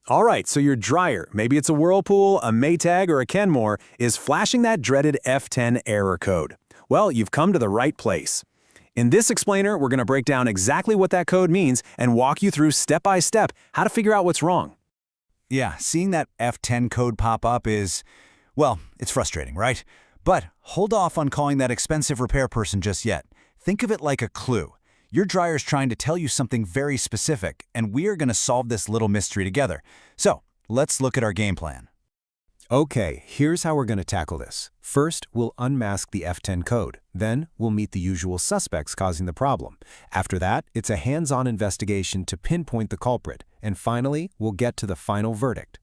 All right, so your dryer, maybe it's a Whirlpool, a Maytag, or a Kenmore, is flashing that dreaded F10 error code. Well, you've come to the right place. In this explainer, we're going to break down exactly what that code means and walk you through step by step how to figure out what's wrong. Yeah, seeing that F10 code pop up is, well, it's frustrating, right? But hold off on calling that expensive repair person just yet. Think of it like a clue. Your dryer's trying to tell you something very specific, and we are going to solve this little mystery together. So, let's look at our game plan. Okay, here's how we're going to tackle this. First, we'll unmask the F10 code. Then, we'll meet the usual suspects causing the problem. After that, it's a hands-on investigation to pinpoint the culprit. And finally, we'll get to the final verdict.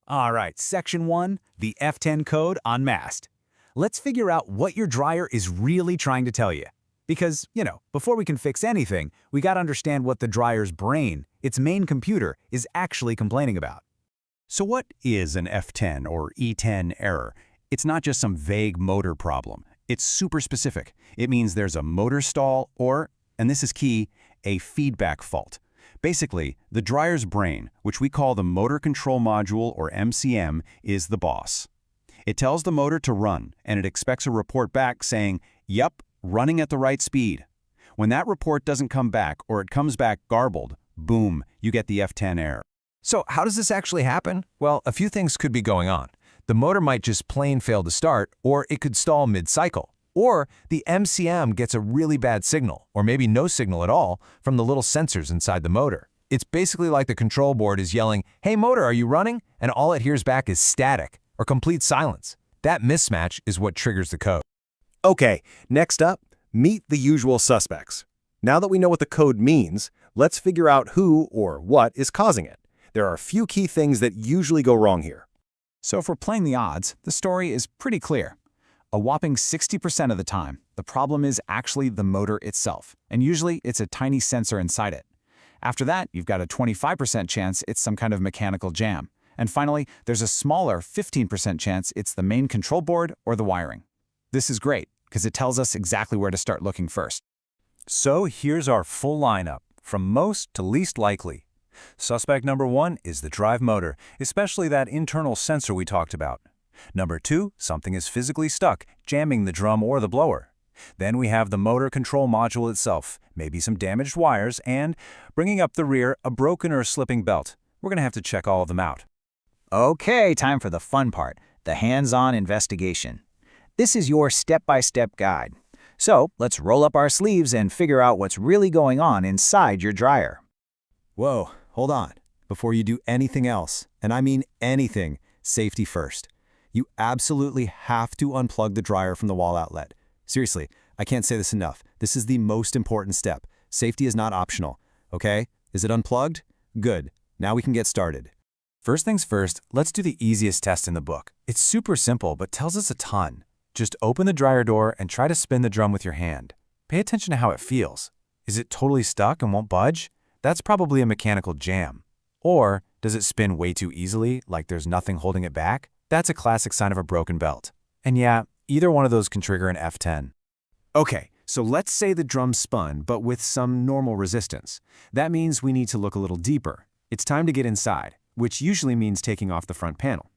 All right, Section 1, the F10 code unmasked. Let's figure out what your dryer is really trying to tell you. Because, before we can fix anything, we got to understand what the dryer's brain, its main computer, is actually complaining about. So what is an F10 or E10 error? It's not just some vague motor problem. It's super specific. It means there's a motor stall or, and this is key, a feedback fault. Basically, the dryer's brain, which we call the motor control module or MCM, is the boss. It tells the motor to run, and it expects a report back saying, "Yep, running at the right speed." When that report doesn't come back or it comes back garbled, boom, you get the F10 error. So how does this actually happen? Well, a few things could be going on. The motor might just plain fail to start, or it could stall mid-cycle. Or the MCM gets a really bad signal, or maybe no signal at all, from the little sensors inside the motor. It's basically like the control board is yelling, "Hey motor, are you running?" And all it hears back is static, or complete silence. That mismatch is what triggers the code. Okay, next up, meet the usual suspects. Now that we know what the code means, let's figure out who or what is causing it. There are a few key things that usually go wrong here. So if we're playing the odds, the story is pretty clear. A whopping 60% of the time, the problem is actually the motor itself, and usually it's a tiny sensor inside it. After that, you've got a 25% chance it's some kind of mechanical jam. And finally, there's a smaller 15% chance it's the main control board or the wiring. This is great, because it tells us exactly where to start looking first. So here's our full lineup, from most to least likely. Suspect number 1 is the drive motor, especially that internal sensor we talked about. Number 2, something is physically stuck, jamming the drum or the blower. Then we have the motor control module itself, maybe some damaged wires, and, bringing up the rear, a broken or slipping belt. We're going to have to check all of them out. Okay, time for the fun part, the hands-on investigation. This is your step-by-step guide. So let's roll up our sleeves and figure out what's really going on inside your dryer. Whoa, hold on. Before you do anything else, and I mean anything, safety first. You absolutely have to unplug the dryer from the wall outlet. Seriously, I can't say this enough. This is the most important step. Safety is not optional, okay? Is it unplugged? Good. Now we can get started. First things first, let's do the easiest test in the book. It's super simple, but tells us a ton. Just open the dryer door and try to spin the drum with your hand. Pay attention to how it feels. Is it totally stuck and won't budge? That's probably a mechanical jam. Or does it spin way too easily, like there's nothing holding it back? That's a classic sign of a broken belt. And yeah, either one of those can trigger an F10. Okay, so let's say the drum spun, but with some normal resistance. That means we need to look a little deeper. It's time to get inside, which usually means taking off the front panel.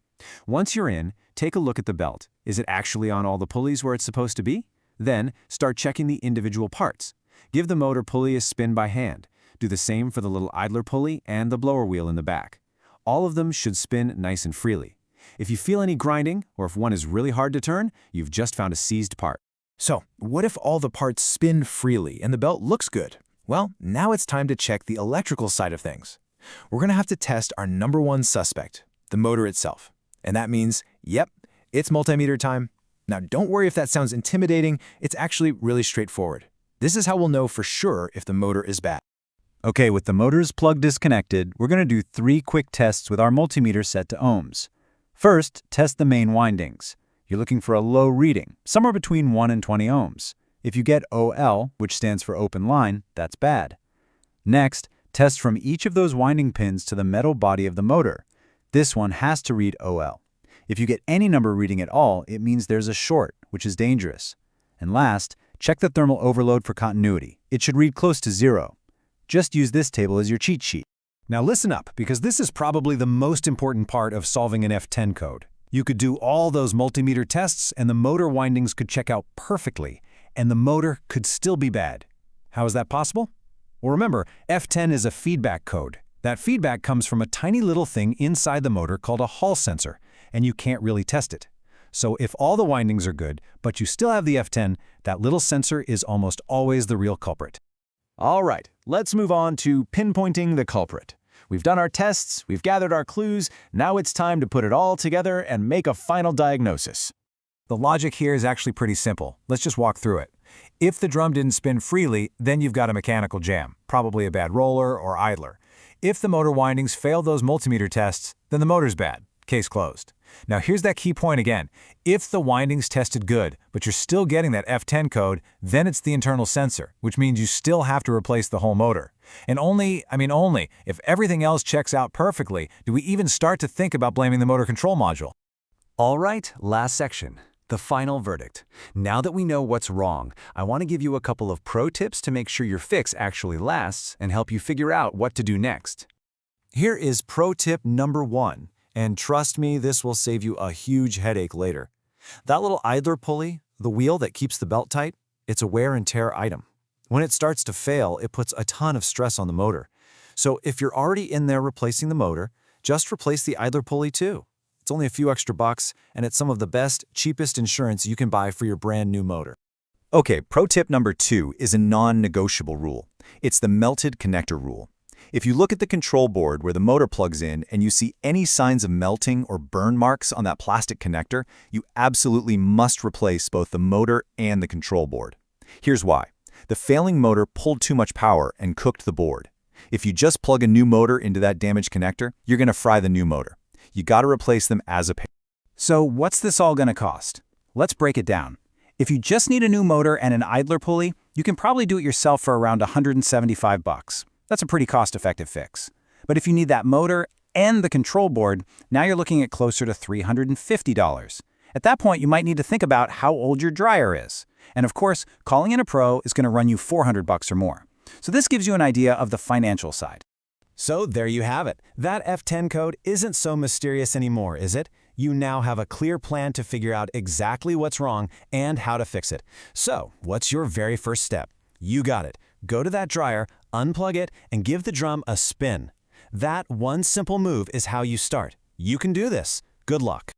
Once you're in, take a look at the belt. Is it actually on all the pulleys where it's supposed to be? Then, start checking the individual parts. Give the motor pulley a spin by hand. Do the same for the little idler pulley and the blower wheel in the back. All of them should spin nice and freely. If you feel any grinding, or if one is really hard to turn, you've just found a seized part. So, what if all the parts spin freely and the belt looks good? Well, now it's time to check the electrical side of things. We're going to have to test our number one suspect, the motor itself. And that means, yep, it's multimeter time. Now don't worry if that sounds intimidating, it's actually really straightforward. This is how we'll know for sure if the motor is bad. Okay, with the motors plug disconnected, we're going to do 3 quick tests with our multimeter set to ohms. First, test the main windings. You're looking for a low reading, somewhere between 1 and 20 ohms. If you get OL, which stands for open line, that's bad. Next, test from each of those winding pins to the metal body of the motor. This one has to read OL. If you get any number reading at all, it means there's a short, which is dangerous. And last, check the thermal overload for continuity. It should read close to 0. Just use this table as your cheat sheet. Now listen up, because this is probably the most important part of solving an F10 code. You could do all those multimeter tests and the motor windings could check out perfectly, and the motor could still be bad. How is that possible? Well, remember, F10 is a feedback code. That feedback comes from a tiny little thing inside the motor called a Hall sensor, and you can't really test it. So if all the windings are good, but you still have the F10, that little sensor is almost always the real culprit. All right, let's move on to pinpointing the culprit. We've done our tests, we've gathered our clues, now it's time to put it all together and make a final diagnosis. The logic here is actually pretty simple. Let's just walk through it. If the drum didn't spin freely, then you've got a mechanical jam, probably a bad roller or idler. If the motor windings fail those multimeter tests, then the motor's bad. Case closed. Now here's that key point again. If the windings tested good, but you're still getting that F10 code, then it's the internal sensor, which means you still have to replace the whole motor. And only, if everything else checks out perfectly, do we even start to think about blaming the motor control module. All right, last section. The final verdict. Now that we know what's wrong, I want to give you a couple of pro tips to make sure your fix actually lasts and help you figure out what to do next. Here is pro tip number 1, and trust me, this will save you a huge headache later. That little idler pulley, the wheel that keeps the belt tight, it's a wear and tear item. When it starts to fail, it puts a ton of stress on the motor. So if you're already in there replacing the motor, just replace the idler pulley too. It's only a few extra bucks, and it's some of the best, cheapest insurance you can buy for your brand new motor. Okay, pro tip number 2 is a non-negotiable rule. It's the melted connector rule. If you look at the control board where the motor plugs in and you see any signs of melting or burn marks on that plastic connector, you absolutely must replace both the motor and the control board. Here's why. The failing motor pulled too much power and cooked the board. If you just plug a new motor into that damaged connector, you're going to fry the new motor. You got to replace them as a pair. So what's this all going to cost? Let's break it down. If you just need a new motor and an idler pulley, you can probably do it yourself for around $175. That's a pretty cost-effective fix. But if you need that motor and the control board, now you're looking at closer to $350. At that point, you might need to think about how old your dryer is. And of course, calling in a pro is going to run you $400 or more. So this gives you an idea of the financial side. So there you have it. That F10 code isn't so mysterious anymore, is it? You now have a clear plan to figure out exactly what's wrong and how to fix it. So what's your very first step? You got it. Go to that dryer, unplug it, and give the drum a spin. That one simple move is how you start. You can do this. Good luck.